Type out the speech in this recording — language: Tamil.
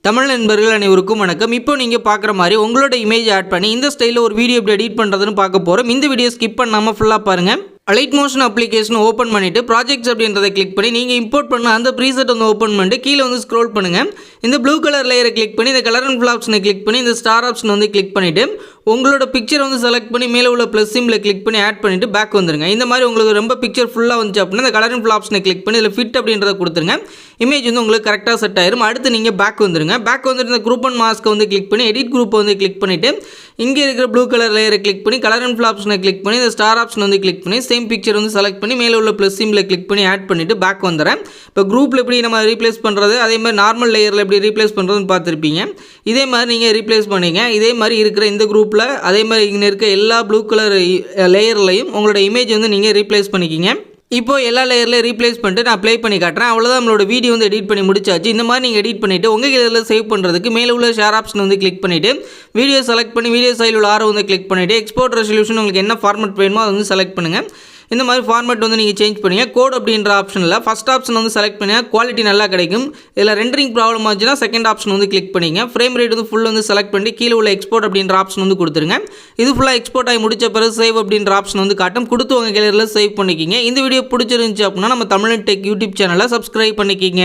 தமிழ் நண்பர்கள் அனைவருக்கும் வணக்கம். இப்போ நீங்கள் பார்க்குற மாதிரி உங்களோட இமேஜ் ஆட் பண்ணி இந்த ஸ்டைலில் ஒரு வீடியோ எப்படி எடிட் பண்ணுறதுன்னு பார்க்க போகிறோம். இந்த வீடியோ ஸ்கிப் பண்ணாமல் ஃபுல்லாக பாருங்கள். அலைட் மோஷன் அப்ளிகேஷன் ஓப்பன் பண்ணிவிட்டு ப்ராஜெக்ட்ஸ் அப்படின்றத கிளிக் பண்ணி நீங்கள் இம்போர்ட் பண்ண அந்த ப்ரீசெட் வந்து ஓப்பன் பண்ணிட்டு கீழே வந்து ஸ்க்ரோல் பண்ணுங்கள். இந்த ப்ளூ கலர் லேயரை கிளிக் பண்ணி இந்த கலர் அண்ட் ஃபில் ஆப்ஷனை கிளிக் பண்ணி இந்த ஸ்டார் ஆப்ஷன் வந்து கிளிக் பண்ணிவிட்டு உங்களோட பிக்சர் வந்து செலக்ட் பண்ணி மேலே உள்ள ப்ளஸ் சிம்பில் கிளிக் பண்ணி ஆட் பண்ணிவிட்டு பேக் வந்துருங்க. இந்த மாதிரி உங்களுக்கு ரொம்ப பிக்சர் ஃபுல்லாக வந்துச்சு அப்படின்னா இந்த கலர் அண்ட் ஃபில் ஆப்ஷனை கிளிக் பண்ணி இதில் ஃபிட் அப்படின்றத கொடுத்துருங்க. இமேஜ் வந்து உங்களுக்கு கரெக்டாக செட் ஆயிரும். அடுத்து நீங்கள் பேக் வந்துருங்க. பேக் வந்துட்டு இந்த குரூப் அண்ட் மாஸ்க்கை வந்து கிளிக் பண்ணி எடிட் குரூப்பை வந்து கிளிக் பண்ணிவிட்டு இங்கே இருக்கிற ப்ளூ கலர் லேயரை கிளிக் பண்ணி கலர் அண்ட் ஃபில் ஆப்ஷனை கிளிக் பண்ணி இந்த ஸ்டார் ஆப்ஷன் வந்து கிளிக் பண்ணி சேம் பிக்சர் வந்து செலக்ட் பண்ணி மேலே உள்ள ப்ளஸ் சிம்பில் கிளிக் பண்ணி ஆட் பண்ணிவிட்டு பேக் வந்துடுறேன். இப்போ குரூப்பில் எப்படி நம்ம ரீப்ளேஸ் பண்ணுறது, அதே மாதிரி நார்மல் லேயரில் எப்படி ரீப்ளேஸ் பண்ணுறதுன்னு பார்த்துருப்பீங்க. இதே மாதிரி நீங்கள் ரீப்ளேஸ் பண்ணிங்க. இதே மாதிரி இருக்கிற இந்த குரூப்பில் அதே மாதிரி இங்கே இருக்க எல்லா ப்ளூ கலர் லேயர்லையும் உங்களோட இமேஜ் வந்து நீங்கள் ரீப்ளேஸ் பண்ணிக்கிங்க. இப்போ எல்லா லேயர்லையும் ரீப்ளேஸ் பண்ணிட்டு நான் ப்ளே பண்ணி காட்டுறேன். அவ்வளோதான், நம்மளோட வீடியோ வந்து எடிட் பண்ணி முடிச்சாச்சு. இந்த மாதிரி நீங்கள் எடிட் பண்ணிவிட்டு உங்கள் இதில் சேவ் பண்ணுறதுக்கு மேலே உள்ள ஷேர் ஆப்ஷன் வந்து கிளிக் பண்ணிவிட்டு வீடியோ செலக்ட் பண்ணி வீடியோ சைடில் உள்ள ஆரோ வந்து கிளிக் பண்ணிவிட்டு எக்ஸ்போர்ட் ரெசல்யூஷன் உங்களுக்கு என்ன ஃபார்மேட் வேணுமோ அதை வந்து செலக்ட் பண்ணுங்கள். இந்த மாதிரி ஃபார்மேட் வந்து நீங்கள் சேஞ்ச் பண்ணுங்க. கோட் அப்படின்ற ஆப்ஷனில் ஃபஸ்ட் ஆப்ஷன் வந்து செலக்ட் பண்ணி குவாலிட்டி நல்லா கிடைக்கும். இதில் ரெண்டரிங் ப்ராப்ளம் ஆச்சுன்னா செகண்ட் ஆப்ஷன் வந்து கிளிக் பண்ணிங்க. ஃப்ரேம் ரேட் வந்து ஃபுல் வந்து செலக்ட் பண்ணி கீழே உள்ள எக்ஸ்போர்ட் அப்படின்ற ஆப்ஷன் வந்து கொடுத்துருங்க. இது ஃபுல்லாக எக்ஸ்போர்ட் ஆகி முடிச்ச பிறகு சேவ் அப்படின்ற ஆப்ஷன் வந்து காட்டும். கொடுத்து உங்கள் கேலரியில் சேவ் பண்ணிக்கிங்க. இந்த வீடியோ பிடிச்சிருந்துச்சு அப்படின்னா நம்ம தமிழ் டெக் யூடியூப் சேனலை சப்ஸ்கிரைப் பண்ணிக்கிங்க.